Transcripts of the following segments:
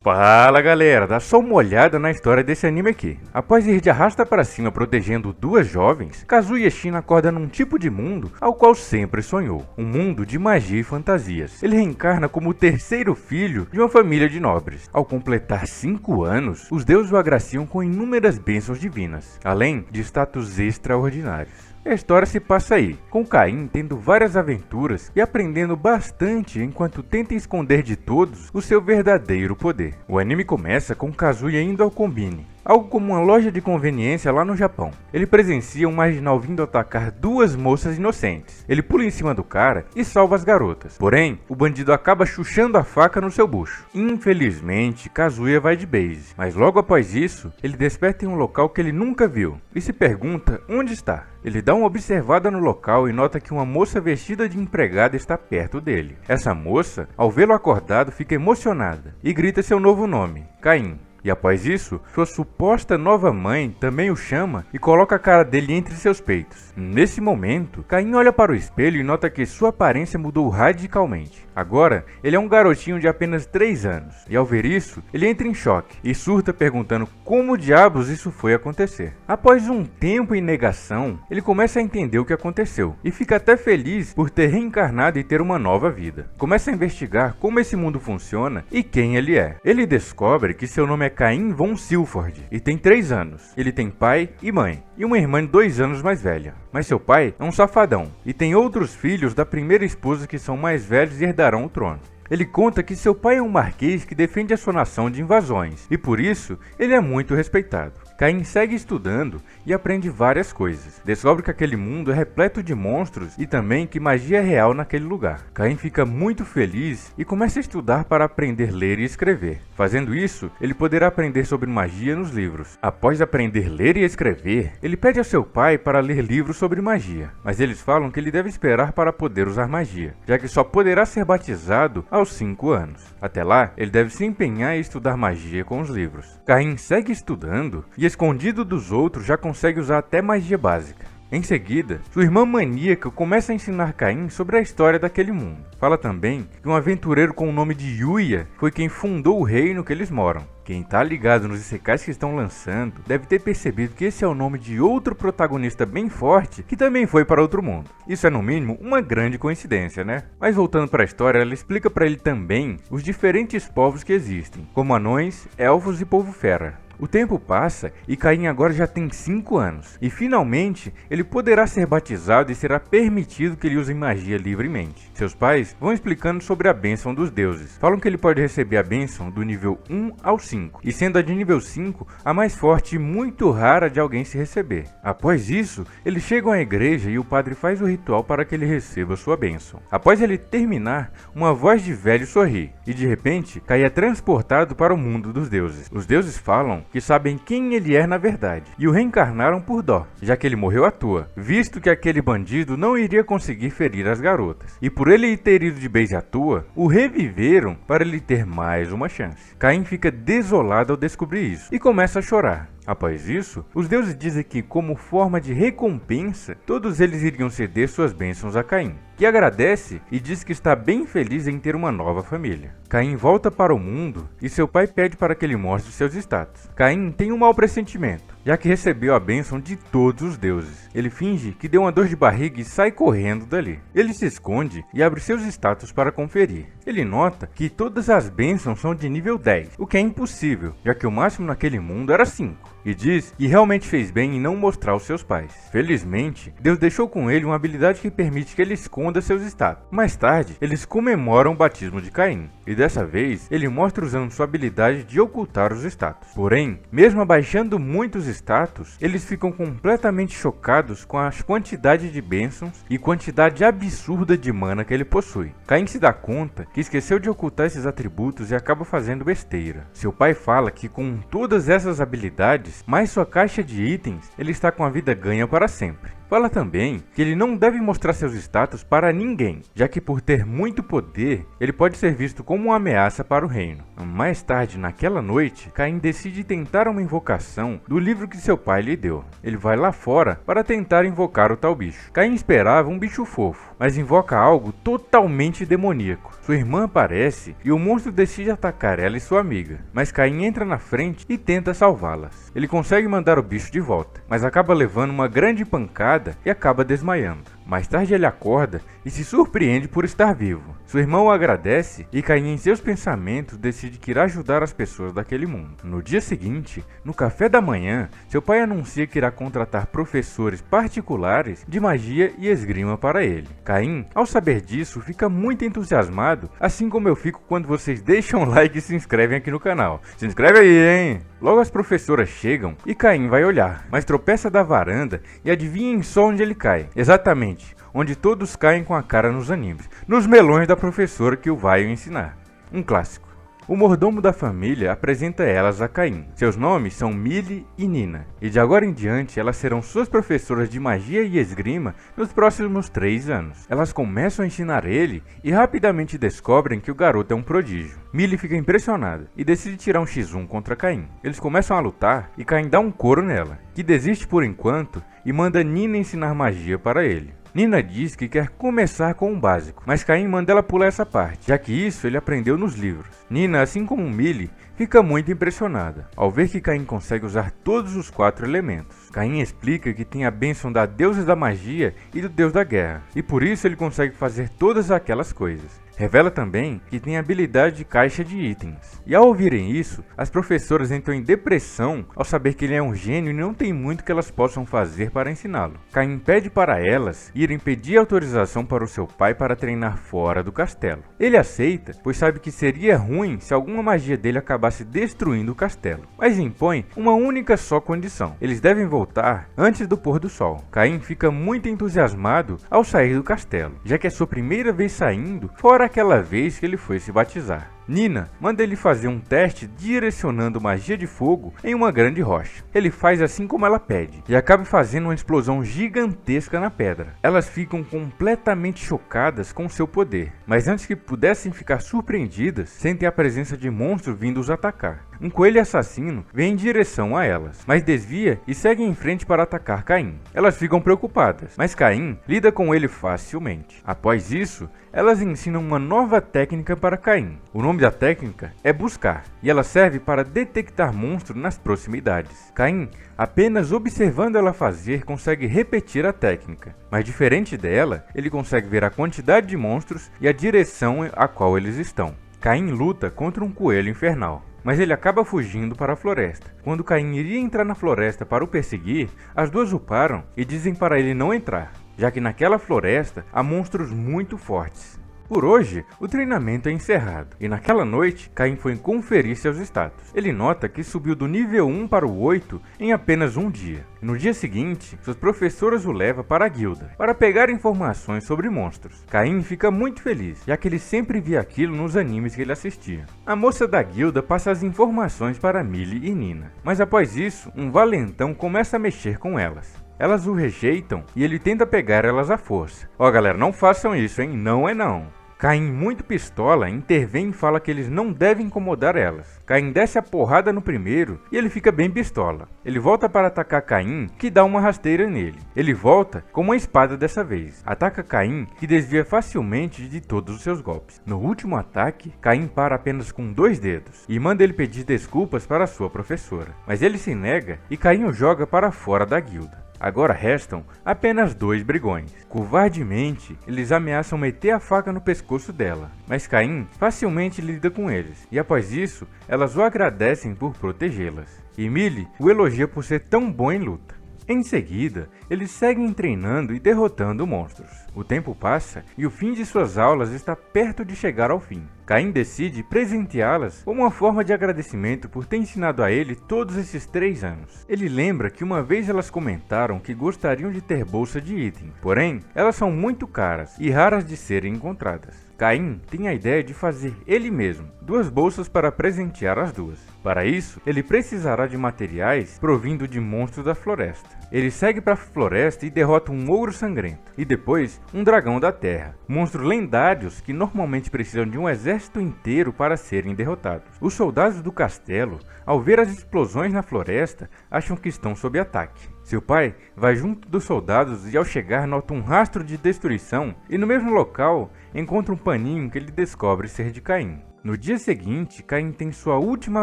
Fala galera, dá só uma olhada na história desse anime aqui. Após ir de arrasta para cima protegendo duas jovens, Kazuya Shin acorda num tipo de mundo ao qual sempre sonhou. Um mundo de magia e fantasias. Ele reencarna como o terceiro filho de uma família de nobres. Ao completar 5 anos, os deuses o agraciam com inúmeras bênçãos divinas, além de status extraordinários. A história se passa aí, com Caim tendo várias aventuras e aprendendo bastante enquanto tenta esconder de todos o seu verdadeiro poder. O anime começa com Kazuya indo ao Combine, algo como uma loja de conveniência lá no Japão. Ele presencia um marginal vindo atacar duas moças inocentes. Ele pula em cima do cara e salva as garotas. Porém, o bandido acaba chuchando a faca no seu bucho. Infelizmente, Kazuya vai de base, mas logo após isso, ele desperta em um local que ele nunca viu e se pergunta onde está. Ele dá uma observada no local e nota que uma moça vestida de empregada está perto dele. Essa moça, ao vê-lo acordado, fica emocionada e grita seu novo nome, Caim. E após isso, sua suposta nova mãe também o chama e coloca a cara dele entre seus peitos. Nesse momento, Caim olha para o espelho e nota que sua aparência mudou radicalmente. Agora, ele é um garotinho de apenas 3 anos, e ao ver isso, ele entra em choque e surta perguntando como diabos isso foi acontecer. Após um tempo em negação, ele começa a entender o que aconteceu, e fica até feliz por ter reencarnado e ter uma nova vida. Começa a investigar como esse mundo funciona e quem ele é. Ele descobre que seu nome é Caim von Silford, e tem 3 anos. Ele tem pai e mãe, e uma irmã 2 anos mais velha. Mas seu pai é um safadão, e tem outros filhos da primeira esposa que são mais velhos e herdarão o trono. Ele conta que seu pai é um marquês que defende a sua nação de invasões, e por isso ele é muito respeitado. Caim segue estudando e aprende várias coisas. Descobre que aquele mundo é repleto de monstros e também que magia é real naquele lugar. Caim fica muito feliz e começa a estudar para aprender a ler e escrever. Fazendo isso, ele poderá aprender sobre magia nos livros. Após aprender a ler e escrever, ele pede a seu pai para ler livros sobre magia, mas eles falam que ele deve esperar para poder usar magia, já que só poderá ser batizado aos 5 anos. Até lá, ele deve se empenhar em estudar magia com os livros. Caim segue estudando e, escondido dos outros, já consegue usar até magia básica. Em seguida, sua irmã maníaca começa a ensinar Caim sobre a história daquele mundo. Fala também que um aventureiro com o nome de Yuya foi quem fundou o reino que eles moram. Quem tá ligado nos isekais que estão lançando deve ter percebido que esse é o nome de outro protagonista bem forte que também foi para outro mundo. Isso é no mínimo uma grande coincidência, né? Mas voltando para a história, ela explica para ele também os diferentes povos que existem, como anões, elfos e povo fera. O tempo passa e Caim agora já tem 5 anos, e finalmente ele poderá ser batizado e será permitido que ele use magia livremente. Seus pais vão explicando sobre a bênção dos deuses. Falam que ele pode receber a bênção do nível 1 ao 5, e sendo a de nível 5 a mais forte e muito rara de alguém se receber. Após isso, eles chegam à igreja e o padre faz o ritual para que ele receba sua bênção. Após ele terminar, uma voz de velho sorri, e de repente Caim é transportado para o mundo dos deuses. Os deuses falam que sabem quem ele é na verdade, e o reencarnaram por dó, já que ele morreu à toa, visto que aquele bandido não iria conseguir ferir as garotas. E por ele ter ido de base à toa, o reviveram para ele ter mais uma chance. Caim fica desolado ao descobrir isso, e começa a chorar. Após isso, os deuses dizem que, como forma de recompensa, todos eles iriam ceder suas bênçãos a Caim, que agradece e diz que está bem feliz em ter uma nova família. Caim volta para o mundo e seu pai pede para que ele mostre seus status. Caim tem um mau pressentimento, já que recebeu a bênção de todos os deuses. Ele finge que deu uma dor de barriga e sai correndo dali. Ele se esconde e abre seus status para conferir. Ele nota que todas as bênçãos são de nível 10, o que é impossível, já que o máximo naquele mundo era 5. E diz que realmente fez bem em não mostrar aos seus pais. Felizmente, Deus deixou com ele uma habilidade que permite que ele esconda seus status. Mais tarde, eles comemoram o batismo de Caim, e dessa vez, ele mostra usando sua habilidade de ocultar os status. Porém, mesmo abaixando muitos status, eles ficam completamente chocados com a quantidade de bênçãos e quantidade absurda de mana que ele possui. Caim se dá conta que esqueceu de ocultar esses atributos e acaba fazendo besteira. Seu pai fala que com todas essas habilidades, mais sua caixa de itens, ele está com a vida ganha para sempre. Fala também que ele não deve mostrar seus status para ninguém, já que por ter muito poder, ele pode ser visto como uma ameaça para o reino. Mais tarde, naquela noite, Caim decide tentar uma invocação do livro livro que seu pai lhe deu. Ele vai lá fora para tentar invocar o tal bicho. Caim esperava um bicho fofo, mas invoca algo totalmente demoníaco. Sua irmã aparece e o monstro decide atacar ela e sua amiga, mas Caim entra na frente e tenta salvá-las. Ele consegue mandar o bicho de volta, mas acaba levando uma grande pancada e acaba desmaiando. Mais tarde ele acorda e se surpreende por estar vivo. Seu irmão o agradece e Caim, em seus pensamentos, decide que irá ajudar as pessoas daquele mundo. No dia seguinte, no café da manhã, seu pai anuncia que irá contratar professores particulares de magia e esgrima para ele. Caim, ao saber disso, fica muito entusiasmado, assim como eu fico quando vocês deixam um like e se inscrevem aqui no canal. Se inscreve aí, hein? Logo as professoras chegam e Caim vai olhar, mas tropeça da varanda e adivinhem só onde ele cai. Exatamente, onde todos caem com a cara nos animes, nos melões da professora que o vai ensinar. Um clássico. O mordomo da família apresenta elas a Caim. Seus nomes são Millie e Nina, e de agora em diante elas serão suas professoras de magia e esgrima nos próximos 3 anos. Elas começam a ensinar ele e rapidamente descobrem que o garoto é um prodígio. Millie fica impressionada e decide tirar um X1 contra Caim. Eles começam a lutar e Caim dá um couro nela, que desiste por enquanto e manda Nina ensinar magia para ele. Nina diz que quer começar com o básico, mas Caim manda ela pular essa parte, já que isso ele aprendeu nos livros. Nina, assim como Millie, fica muito impressionada ao ver que Caim consegue usar todos os 4 elementos. Caim explica que tem a bênção da deusa da magia e do deus da guerra, e por isso ele consegue fazer todas aquelas coisas. Revela também que tem habilidade de caixa de itens. E ao ouvirem isso, as professoras entram em depressão ao saber que ele é um gênio e não tem muito que elas possam fazer para ensiná-lo. Caim pede para elas irem pedir autorização para o seu pai para treinar fora do castelo. Ele aceita, pois sabe que seria ruim se alguma magia dele acabasse destruindo o castelo, mas impõe uma única só condição: eles devem voltar antes do pôr do sol. Caim fica muito entusiasmado ao sair do castelo, já que é sua primeira vez saindo fora aquela vez que ele foi se batizar. Nina manda ele fazer um teste direcionando magia de fogo em uma grande rocha. Ele faz assim como ela pede e acaba fazendo uma explosão gigantesca na pedra. Elas ficam completamente chocadas com seu poder, mas antes que pudessem ficar surpreendidas, sentem a presença de monstros vindo os atacar. Um coelho assassino vem em direção a elas, mas desvia e segue em frente para atacar Caim. Elas ficam preocupadas, mas Caim lida com ele facilmente. Após isso, elas ensinam uma nova técnica para Caim. O nome da técnica é buscar, e ela serve para detectar monstros nas proximidades. Caim, apenas observando ela fazer, consegue repetir a técnica, mas diferente dela, ele consegue ver a quantidade de monstros e a direção a qual eles estão. Caim luta contra um coelho infernal, mas ele acaba fugindo para a floresta. Quando Caim iria entrar na floresta para o perseguir, as duas o param e dizem para ele não entrar, já que naquela floresta há monstros muito fortes. Por hoje, o treinamento é encerrado, e naquela noite, Caim foi conferir seus status. Ele nota que subiu do nível 1 para o 8 em apenas um dia. No dia seguinte, suas professoras o levam para a guilda, para pegar informações sobre monstros. Caim fica muito feliz, já que ele sempre via aquilo nos animes que ele assistia. A moça da guilda passa as informações para Millie e Nina, mas após isso, um valentão começa a mexer com elas. Elas o rejeitam e ele tenta pegar elas à força. Ó galera, não façam isso, hein? Não é não. Caim, muito pistola, intervém e fala que eles não devem incomodar elas. Caim desce a porrada no primeiro e ele fica bem pistola. Ele volta para atacar Caim, que dá uma rasteira nele. Ele volta com uma espada dessa vez. Ataca Caim, que desvia facilmente de todos os seus golpes. No último ataque, Caim para apenas com 2 dedos e manda ele pedir desculpas para sua professora. Mas ele se nega e Caim o joga para fora da guilda. Agora restam apenas 2 brigões. Covardemente, eles ameaçam meter a faca no pescoço dela, mas Caim facilmente lida com eles, e após isso, elas o agradecem por protegê-las. E Millie o elogia por ser tão bom em luta. Em seguida, eles seguem treinando e derrotando monstros. O tempo passa e o fim de suas aulas está perto de chegar ao fim. Caim decide presenteá-las como uma forma de agradecimento por ter ensinado a ele todos esses 3 anos. Ele lembra que uma vez elas comentaram que gostariam de ter bolsa de item, porém, elas são muito caras e raras de serem encontradas. Caim tem a ideia de fazer ele mesmo 2 bolsas para presentear as duas. Para isso, ele precisará de materiais provindo de monstros da floresta. Ele segue para a floresta e derrota um ogro sangrento, e depois um dragão da terra, monstros lendários que normalmente precisam de um exército exército inteiro para serem derrotados. Os soldados do castelo, ao ver as explosões na floresta, acham que estão sob ataque. Seu pai vai junto dos soldados e ao chegar nota um rastro de destruição e no mesmo local encontra um paninho que ele descobre ser de Caim. No dia seguinte, Caim tem sua última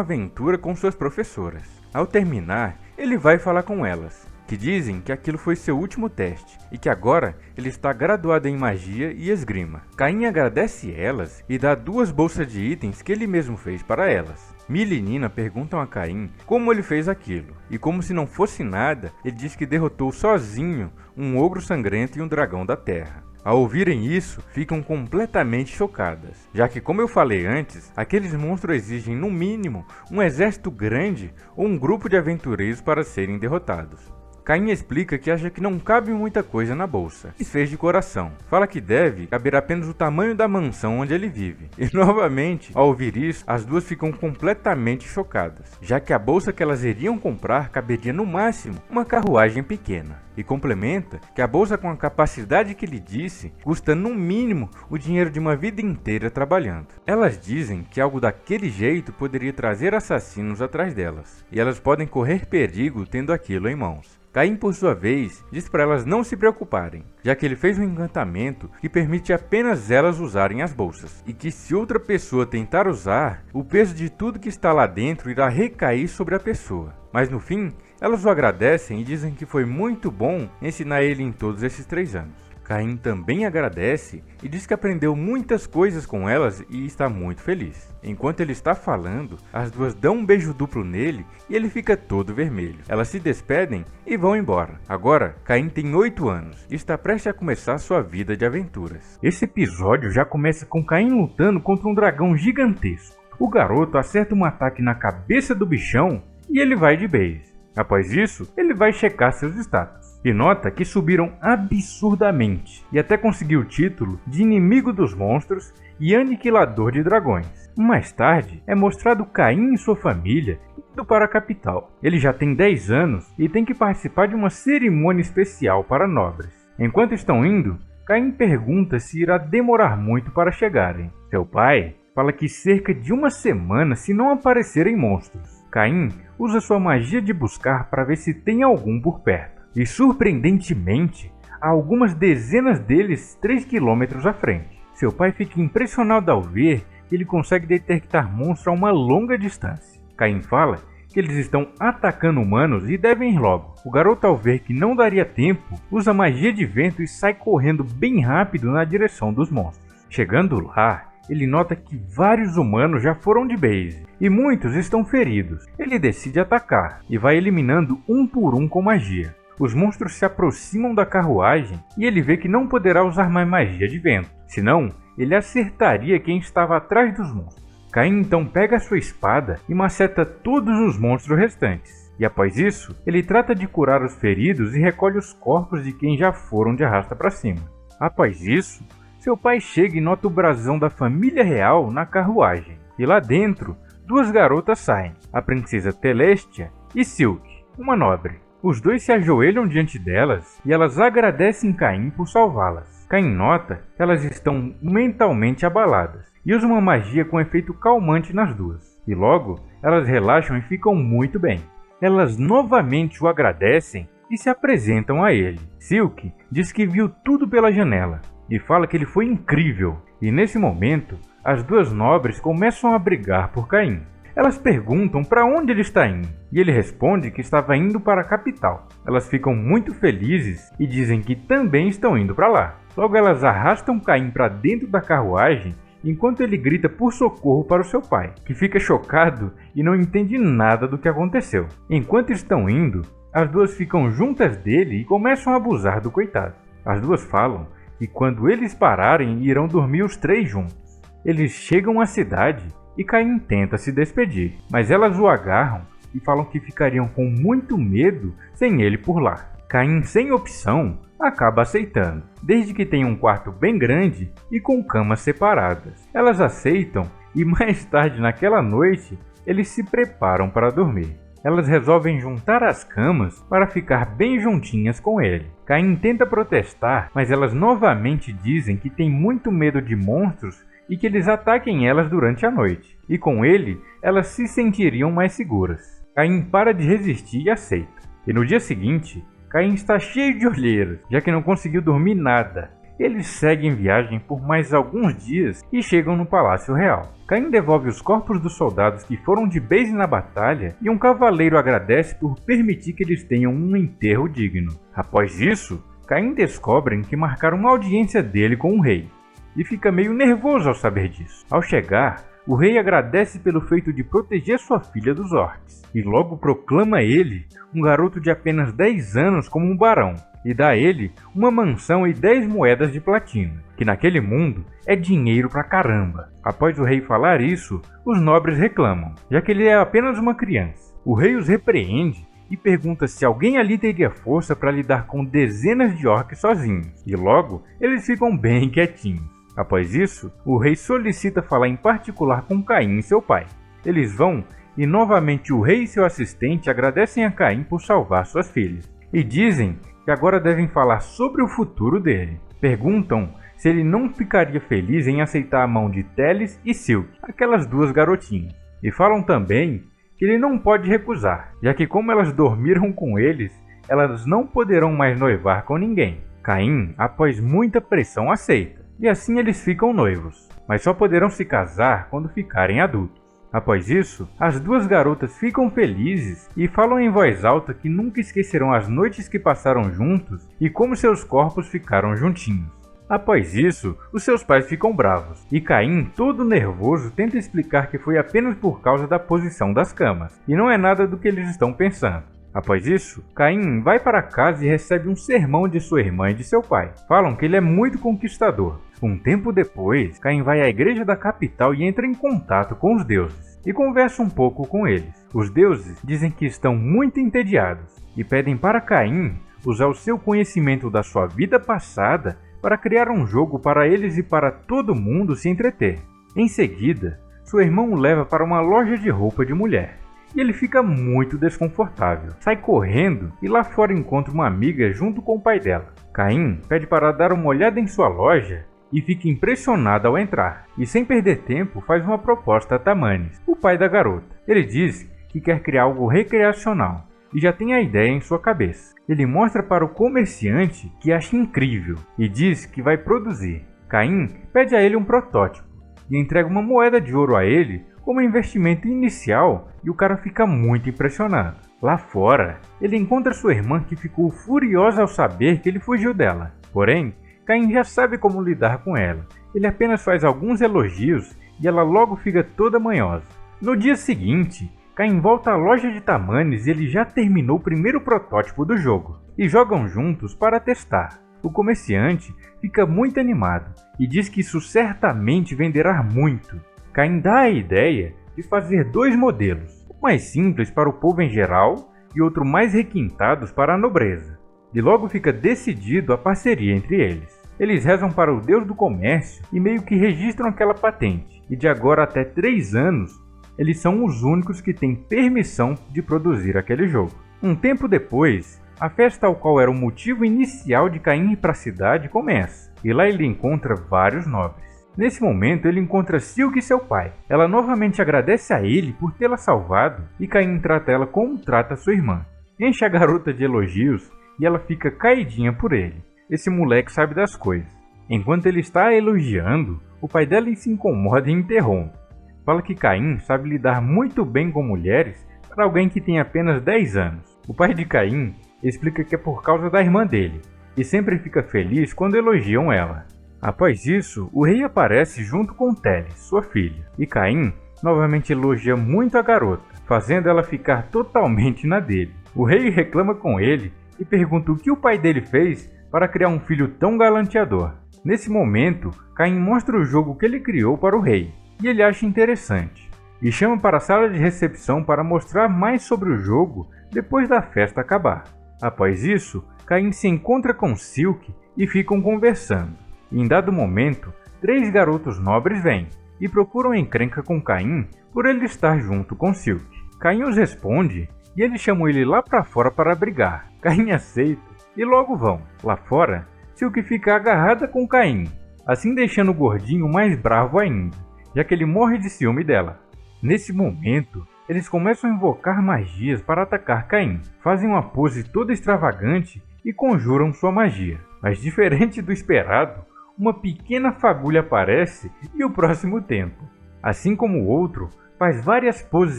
aventura com suas professoras. Ao terminar, ele vai falar com elas, que dizem que aquilo foi seu último teste e que agora ele está graduado em magia e esgrima. Caim agradece elas e dá 2 bolsas de itens que ele mesmo fez para elas. Mila e Nina perguntam a Caim como ele fez aquilo, e como se não fosse nada, ele diz que derrotou sozinho um ogro sangrento e um dragão da terra. Ao ouvirem isso, ficam completamente chocadas, já que, como eu falei antes, aqueles monstros exigem no mínimo um exército grande ou um grupo de aventureiros para serem derrotados. Caim explica que acha que não cabe muita coisa na bolsa, e fez de coração. Fala que deve caber apenas o tamanho da mansão onde ele vive. E novamente, ao ouvir isso, as duas ficam completamente chocadas, já que a bolsa que elas iriam comprar caberia no máximo uma carruagem pequena. E complementa que a bolsa com a capacidade que ele disse custa no mínimo o dinheiro de uma vida inteira trabalhando. Elas dizem que algo daquele jeito poderia trazer assassinos atrás delas, e elas podem correr perigo tendo aquilo em mãos. Caim, por sua vez, diz para elas não se preocuparem, já que ele fez um encantamento que permite apenas elas usarem as bolsas, e que se outra pessoa tentar usar, o peso de tudo que está lá dentro irá recair sobre a pessoa. Mas no fim, elas o agradecem e dizem que foi muito bom ensinar ele em todos esses 3 anos. Caim também agradece e diz que aprendeu muitas coisas com elas e está muito feliz. Enquanto ele está falando, as duas dão um beijo duplo nele e ele fica todo vermelho. Elas se despedem e vão embora. Agora, Caim tem 8 anos e está prestes a começar sua vida de aventuras. Esse episódio já começa com Caim lutando contra um dragão gigantesco. O garoto acerta um ataque na cabeça do bichão e ele vai de base. Após isso, ele vai checar seus status e nota que subiram absurdamente e até conseguiu o título de inimigo dos monstros e aniquilador de dragões. Mais tarde, é mostrado Caim e sua família indo para a capital. Ele já tem 10 anos e tem que participar de uma cerimônia especial para nobres. Enquanto estão indo, Caim pergunta se irá demorar muito para chegarem. Seu pai fala que cerca de 1 semana se não aparecerem monstros. Caim usa sua magia de buscar para ver se tem algum por perto. E surpreendentemente, há algumas dezenas deles 3 km à frente. Seu pai fica impressionado ao ver que ele consegue detectar monstros a uma longa distância. Caim fala que eles estão atacando humanos e devem ir logo. O garoto, ao ver que não daria tempo, usa magia de vento e sai correndo bem rápido na direção dos monstros. Chegando lá, ele nota que vários humanos já foram de base e muitos estão feridos. Ele decide atacar e vai eliminando um por um com magia. Os monstros se aproximam da carruagem e ele vê que não poderá usar mais magia de vento, senão ele acertaria quem estava atrás dos monstros. Caim então pega sua espada e maceta todos os monstros restantes. E após isso, ele trata de curar os feridos e recolhe os corpos de quem já foram de arrasta para cima. Após isso, seu pai chega e nota o brasão da família real na carruagem. E lá dentro, 2 garotas saem, a princesa Telestia e Silk, uma nobre. Os dois se ajoelham diante delas e elas agradecem Caim por salvá-las. Caim nota que elas estão mentalmente abaladas e usa uma magia com efeito calmante nas duas. E logo, elas relaxam e ficam muito bem. Elas novamente o agradecem e se apresentam a ele. Silk diz que viu tudo pela janela e fala que ele foi incrível. E nesse momento, as 2 nobres começam a brigar por Caim. Elas perguntam para onde ele está indo, e ele responde que estava indo para a capital. Elas ficam muito felizes e dizem que também estão indo para lá. Logo elas arrastam Caim para dentro da carruagem, enquanto ele grita por socorro para o seu pai, que fica chocado e não entende nada do que aconteceu. Enquanto estão indo, as duas ficam juntas dele e começam a abusar do coitado. As duas falam que quando eles pararem irão dormir os 3 juntos. Eles chegam à cidade e Caim tenta se despedir, mas elas o agarram e falam que ficariam com muito medo sem ele por lá. Caim, sem opção, acaba aceitando, desde que tenha um quarto bem grande e com camas separadas. Elas aceitam e mais tarde naquela noite eles se preparam para dormir. Elas resolvem juntar as camas para ficar bem juntinhas com ele. Caim tenta protestar, mas elas novamente dizem que tem muito medo de monstros e que eles ataquem elas durante a noite, e com ele elas se sentiriam mais seguras. Caim para de resistir e aceita. E no dia seguinte, Caim está cheio de olheiras, já que não conseguiu dormir nada. Eles seguem viagem por mais alguns dias e chegam no Palácio Real. Caim devolve os corpos dos soldados que foram de base na batalha e um cavaleiro agradece por permitir que eles tenham um enterro digno. Após isso, Caim descobre que marcaram uma audiência dele com o rei e fica meio nervoso ao saber disso. Ao chegar, o rei agradece pelo feito de proteger sua filha dos orcs e logo proclama ele, um garoto de apenas 10 anos, como um barão e dá a ele uma mansão e 10 moedas de platina, que naquele mundo é dinheiro pra caramba. Após o rei falar isso, os nobres reclamam, já que ele é apenas uma criança. O rei os repreende e pergunta se alguém ali teria força para lidar com dezenas de orcs sozinhos, e logo eles ficam bem quietinhos. Após isso, o rei solicita falar em particular com Caim e seu pai. Eles vão e novamente o rei e seu assistente agradecem a Caim por salvar suas filhas e dizem que agora devem falar sobre o futuro dele. Perguntam se ele não ficaria feliz em aceitar a mão de Teles e Silk, aquelas duas garotinhas, e falam também que ele não pode recusar, já que como elas dormiram com eles, elas não poderão mais noivar com ninguém. Caim, após muita pressão, aceita, e assim eles ficam noivos, mas só poderão se casar quando ficarem adultos. Após isso, as duas garotas ficam felizes e falam em voz alta que nunca esquecerão as noites que passaram juntos e como seus corpos ficaram juntinhos. Após isso, os seus pais ficam bravos, e Caim, todo nervoso, tenta explicar que foi apenas por causa da posição das camas, e não é nada do que eles estão pensando. Após isso, Caim vai para casa e recebe um sermão de sua irmã e de seu pai. Falam que ele é muito conquistador. Um tempo depois, Caim vai à igreja da capital e entra em contato com os deuses, e conversa um pouco com eles. Os deuses dizem que estão muito entediados, e pedem para Caim usar o seu conhecimento da sua vida passada para criar um jogo para eles e para todo mundo se entreter. Em seguida, seu irmão o leva para uma loja de roupa de mulher, e ele fica muito desconfortável. Sai correndo e lá fora encontra uma amiga junto com o pai dela. Caim pede para dar uma olhada em sua loja e fica impressionado ao entrar, e sem perder tempo faz uma proposta a Tamanes, o pai da garota. Ele diz que quer criar algo recreacional e já tem a ideia em sua cabeça. Ele mostra para o comerciante que acha incrível e diz que vai produzir. Caim pede a ele um protótipo e entrega uma moeda de ouro a ele como investimento inicial, e o cara fica muito impressionado. Lá fora, ele encontra sua irmã, que ficou furiosa ao saber que ele fugiu dela. Porém, Caim já sabe como lidar com ela. Ele apenas faz alguns elogios e ela logo fica toda manhosa. No dia seguinte, Caim volta à loja de Tamanes e ele já terminou o primeiro protótipo do jogo, e jogam juntos para testar. O comerciante fica muito animado e diz que isso certamente venderá muito. Caim dá a ideia de fazer 2 modelos, um mais simples para o povo em geral e outro mais requintados para a nobreza. E logo fica decidido a parceria entre eles. Eles rezam para o deus do comércio e meio que registram aquela patente, e de agora até 3 anos, eles são os únicos que têm permissão de produzir aquele jogo. Um tempo depois, a festa ao qual era o motivo inicial de Caim ir para a cidade começa, e lá ele encontra vários nobres. Nesse momento ele encontra Silk e seu pai. Ela novamente agradece a ele por tê-la salvado e Caim trata ela como trata sua irmã. Enche a garota de elogios e ela fica caidinha por ele. Esse moleque sabe das coisas. Enquanto ele está elogiando, o pai dela se incomoda e interrompe. Fala que Caim sabe lidar muito bem com mulheres para alguém que tem apenas 10 anos. O pai de Caim explica que é por causa da irmã dele e sempre fica feliz quando elogiam ela. Após isso, o rei aparece junto com Teles, sua filha, e Caim novamente elogia muito a garota, fazendo ela ficar totalmente na dele. O rei reclama com ele e pergunta o que o pai dele fez para criar um filho tão galanteador. Nesse momento, Caim mostra o jogo que ele criou para o rei, e ele acha interessante, e chama para a sala de recepção para mostrar mais sobre o jogo depois da festa acabar. Após isso, Caim se encontra com Silk e ficam conversando. Em dado momento, 3 garotos nobres vêm e procuram encrenca com Caim por ele estar junto com Silk. Caim os responde e eles chamam ele lá para fora para brigar. Caim aceita e logo vão. Lá fora, Silk fica agarrada com Caim. assim deixando o gordinho mais bravo ainda, já que ele morre de ciúme dela. Nesse momento, eles começam a invocar magias para atacar Caim, fazem uma pose toda extravagante e conjuram sua magia. Mas diferente do esperado, uma pequena fagulha aparece e o próximo tenta. Assim como o outro, faz várias poses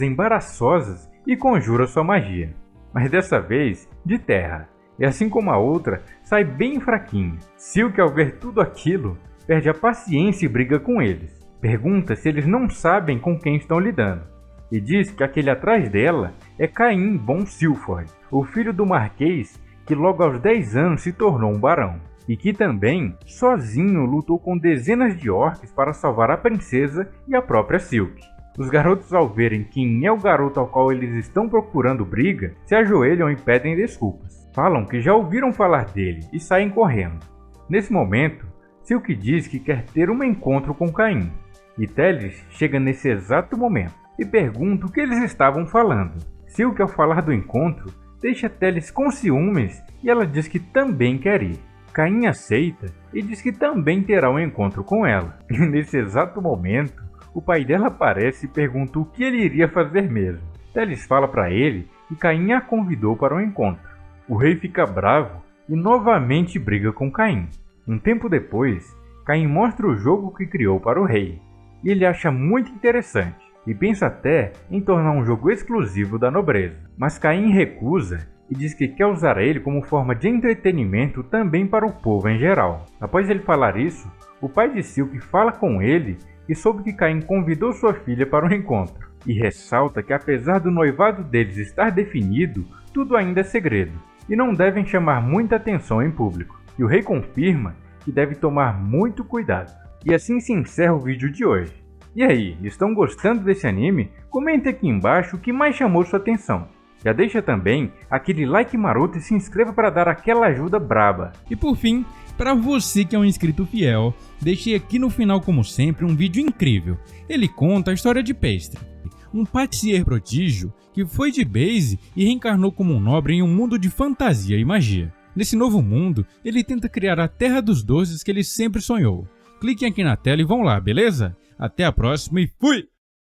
embaraçosas e conjura sua magia, mas dessa vez de terra. E assim como a outra, sai bem fraquinha. Silk, ao ver tudo aquilo, perde a paciência e briga com eles. Pergunta se eles não sabem com quem estão lidando. E diz que aquele atrás dela é Caim von Silford, o filho do Marquês que logo aos 10 anos se tornou um barão. E que também, sozinho, lutou com dezenas de orcs para salvar a princesa e a própria Silk. Os garotos, ao verem quem é o garoto ao qual eles estão procurando briga, se ajoelham e pedem desculpas. Falam que já ouviram falar dele e saem correndo. Nesse momento, Silk diz que quer ter um encontro com Caim. E Teles chega nesse exato momento e pergunta o que eles estavam falando. Silk, ao falar do encontro, deixa Teles com ciúmes e ela diz que também quer ir. Caim aceita e diz que também terá um encontro com ela. E nesse exato momento, o pai dela aparece e pergunta o que ele iria fazer mesmo. Teles fala para ele que Caim a convidou para o encontro. O rei fica bravo e novamente briga com Caim. Um tempo depois, Caim mostra o jogo que criou para o rei. E ele acha muito interessante e pensa até em tornar um jogo exclusivo da nobreza. Mas Caim recusa e diz que quer usar ele como forma de entretenimento também para o povo em geral. Após ele falar isso, o pai de Silk fala com ele e soube que Caim convidou sua filha para o encontro. E ressalta que apesar do noivado deles estar definido, tudo ainda é segredo e não devem chamar muita atenção em público. E o rei confirma que deve tomar muito cuidado. E assim se encerra o vídeo de hoje. E aí, estão gostando desse anime? Comente aqui embaixo o que mais chamou sua atenção. Já deixa também aquele like maroto e se inscreva para dar aquela ajuda braba. E por fim, para você que é um inscrito fiel, deixei aqui no final como sempre um vídeo incrível. Ele conta a história de Pestre, um patissier prodígio que foi de base e reencarnou como um nobre em um mundo de fantasia e magia. Nesse novo mundo, ele tenta criar a Terra dos Doces que ele sempre sonhou. Cliquem aqui na tela e vão lá, beleza? Até a próxima e fui!